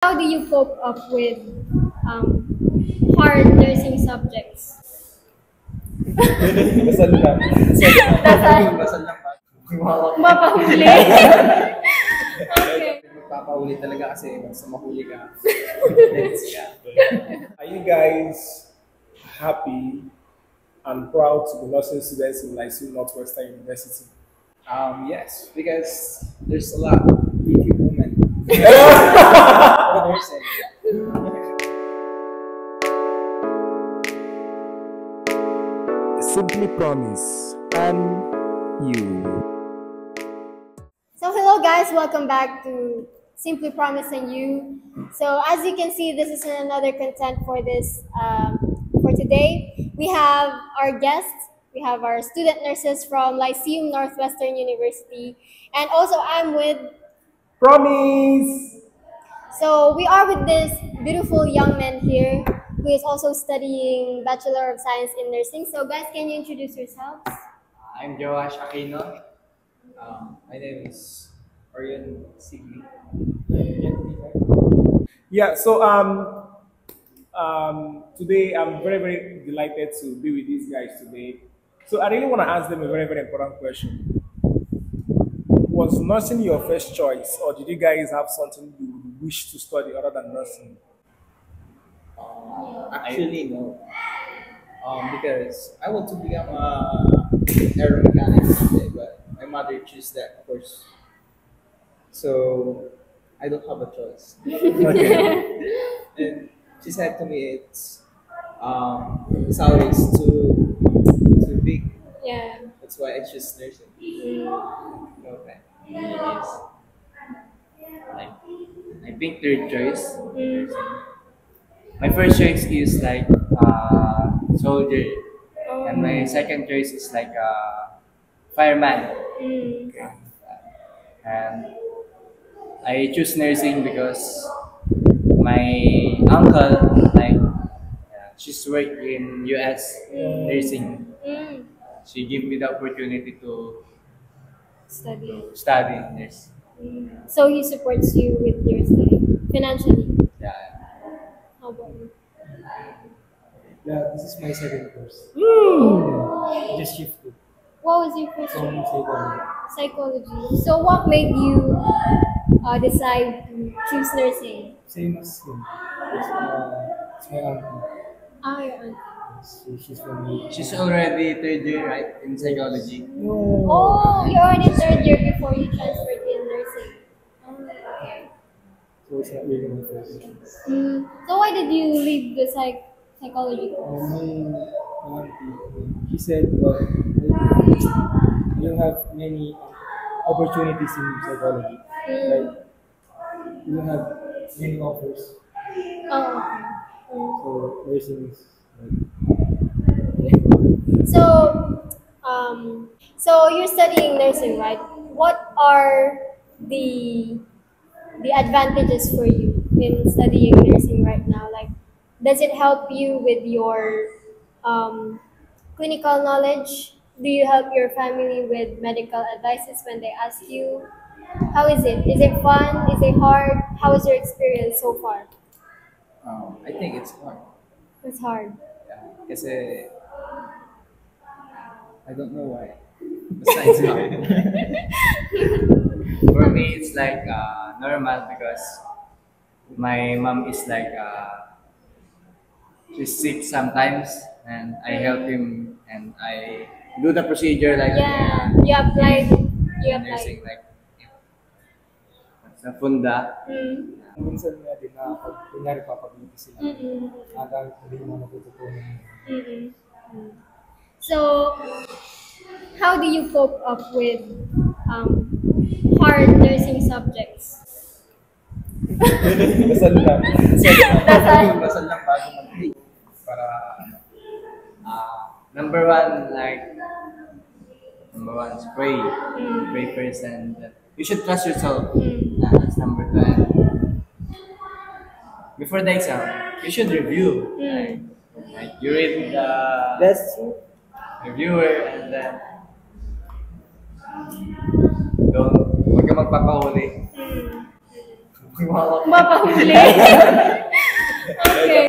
How do you cope up with um, hard nursing subjects? Dasal lang. Dasal. Dasal lang ba? Mapahuli. Okay. Magpapahuli talaga kasi once na mahuli ka, let's ka. Are you guys happy and proud to be nursing students in Lyceum Northwestern University? Yes, because there's a lot of pretty women. Nursing. Simply Promise and you. So hello guys, welcome back to Simply Promising You. So as you can see, this is another content for this for today. We have our guests. We have our student nurses from Lyceum Northwestern University, and also I'm with. Promise! So we are with this beautiful young man here who is also studying Bachelor of Science in Nursing. So guys, can you introduce yourselves? I'm Joash Aquino. My name is Orion Sigli. Yeah, so today I'm very delighted to be with these guys today. So I really want to ask them a very important question. Was nursing your first choice, or did you guys have something you would wish to study other than nursing? Actually, no. Because I want to become a aero mechanic someday, but my mother chose that, of course. So I don't have a choice. And she said to me, it's the salary is too big. Yeah. That's why I choose nursing. Okay. Yes. Like, I think third choice. My first choice is like soldier, and my second choice is like fireman. Mm. And I choose nursing because my uncle, like, she's work in US nursing. Mm. She gave me the opportunity to Study. study nurse. So he supports you with your study financially. Yeah. How about you? Yeah, this is my second course. Just shifted What was your first from choice? psychology. Psychology. So what made you decide to choose nursing? Same as him. It's my auntie. Ah, your aunt. She's from me. She's already third year, right, in psychology. No. Oh, you're already third year before you transferred in nursing. Oh, okay. So it's not really my first choice. So why did you leave the psychology course? My auntie, she said, you don't have many opportunities in psychology. Like, you don't have many offers. Oh, okay. So nursing is like, So you're studying nursing, right? What are the advantages for you in studying nursing right now? Like, does it help you with your clinical knowledge? Do you help your family with medical advices when they ask you? How is it? Is it fun? Is it hard? How is your experience so far? I think it's hard. It's hard. Because I don't know why. Besides hard. For me, it's like normal because my mom is like she's sick sometimes, and I help him and I do the procedure like Yeah, you applied. You nursing applied. like sa funda. minsan nga din na pag kunyari papag-ibig sila, Mm-mm. hanggang hindi mo natututunan. Mm-mm. So, how do you cope up with hard nursing subjects? Dasal lang. Dasal. Basal lang bago mag-take para number one is pray. Pray first, and you should trust yourself. That's number two. And before the exam, you should review. Like you read the That's true. reviewer, and then huwag ka magpapahuli. Mapahuli. Okay.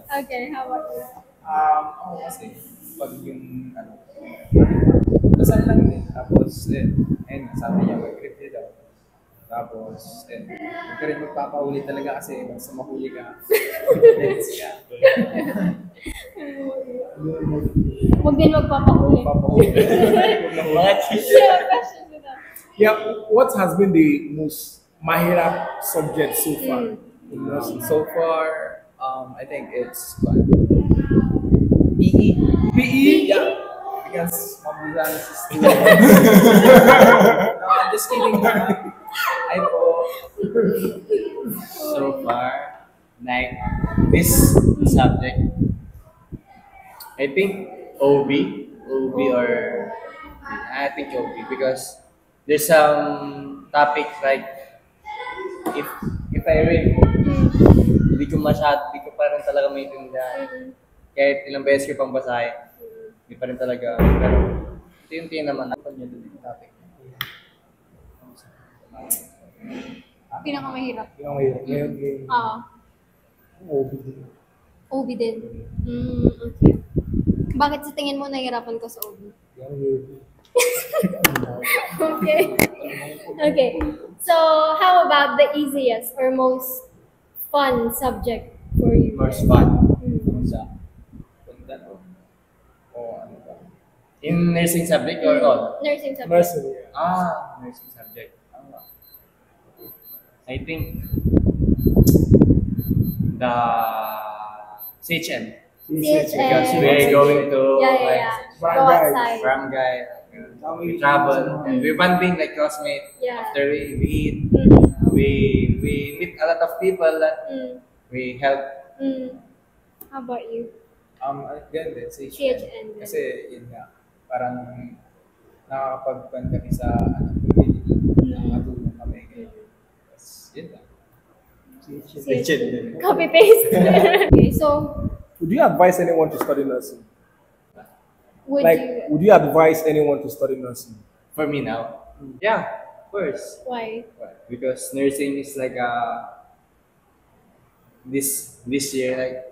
Okay, how about you? Ako kasi, pag yung, dasal lang din. Tapos, and sabi niya, mag-review daw. Tapos, huwag ka rin magpapahuli talaga kasi basta mahuli ka. Let's ka. Huwag din magpapahuli. Mga Sure, question to that. Yeah, what has been the most mahirap subject so far in nursing? So far, I think it's fun. PE. PE? Yeah. Because Mom Lizanne is a student. No, I'm just kidding. I po. So far, like this subject, I think OB or I think OB because there's some topics like if I read, hindi ko pa rin talaga maintindihan. Kahit ilang beses ko pang basahin, hindi pa rin talaga. Pero unti-unti naman ako niya doon yung topic. Pinakamahirap. Yung mahirap. Ngayon, Oo. OB din. OB din. Okay. Bakit sa tingin mo nahihirapan ka sa OB? Yung mahirap. Okay. Okay. So, how about the easiest or most fun subject for you? Most fun. Mm. Sa punta o ano ba? In nursing subject or all? Nursing subject. Nursing. Nursing subject. I think the CHN. CHN. Because we're going to Yeah. Go outside. barangay, we travel, and we're bonding like classmates. Yeah. After we eat, Mm. we meet a lot of people that Mm. we help. How about you? Ganun din, CHN. CHN din. Kasi yun nga, parang nakakapag-fund kami sa community. Nakakatulong kami. Yes, yun lang. CHN. Copy-paste. Okay, so, Would you advise anyone to study nursing? would Would you advise anyone to study nursing? For me now, yeah, of course. why? Because nursing is like this year, like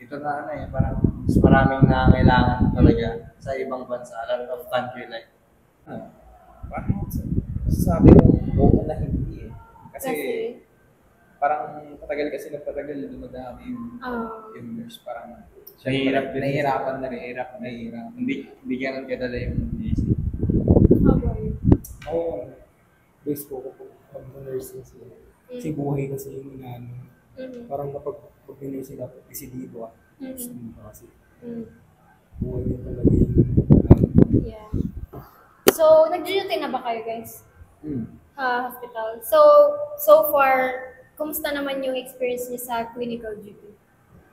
ito na parang mas maraming nangangailangan talaga sa ibang bansa, a lot of country like parang sabi ko oo na hindi kasi parang patagal kasi nagpatagal dumadami yung nurse parang nahihirapan na rin, hindi ganun kadala yung nursing. How about you? Oo. Base ko po pag-nursing sila. Kasi buhay kasi yung inaano. Parang kapag pag-nursing dapat desidido ka. Kasi buhay din talaga yung Yeah. So, nag-duty na ba kayo, guys? Hospital. So far, kumusta naman yung experience niyo sa clinical duty?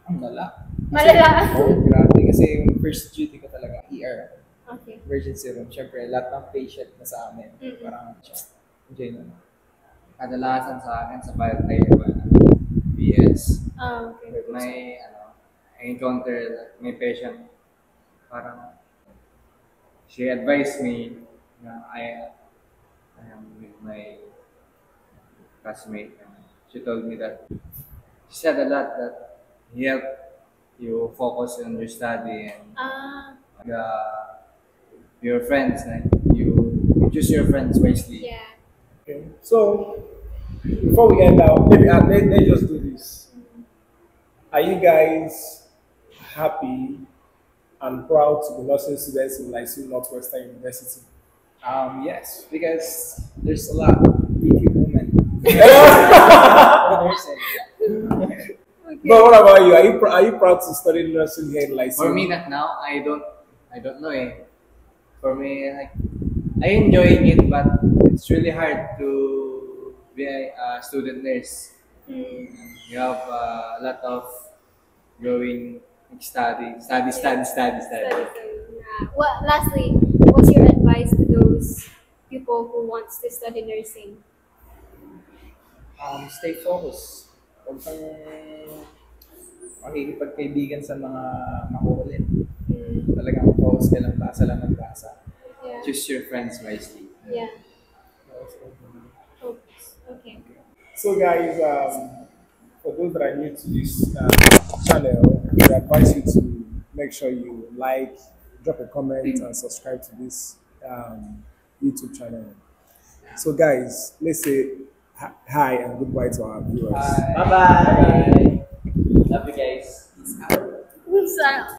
Ang lala. Malala. Grabe kasi yung first duty ko talaga ER. Okay. Emergency room. Siyempre, lahat ng patient na sa amin. Mm-mm. Parang, enjoy naman. Kadalasan sa akin sa Firetay, BS. Okay. May, I encounter, may patient, parang, she advised me na I am with my classmate. She told me that, she said a lot that he helped you focus on your study and your friends, like you choose your friends wisely. Yeah. Okay. So, before we end out, let's just do this. Are you guys happy and proud to be nursing students in Lyceum Northwestern University? Yes, because there's a lot of pretty women. But what about you? Are you proud to study nursing here in Lyceum? For me, not now. I don't know. For me, like I enjoying it, but it's really hard to be a student nurse. You have a lot of going study. Well, lastly, what's your advice to those people who wants to study nursing? Stay focused. Huwag kang makikipagkaibigan sa mga makukulit. Talagang focus ka lang, basa lang ng basa. Yeah. Choose your friends wisely. Yeah. Okay. So, guys, for those that are new to this channel, we advise you to make sure you like, drop a comment, and subscribe to this YouTube channel. So, guys, let's say hi and goodbye to our viewers. Bye bye. Love you guys. So,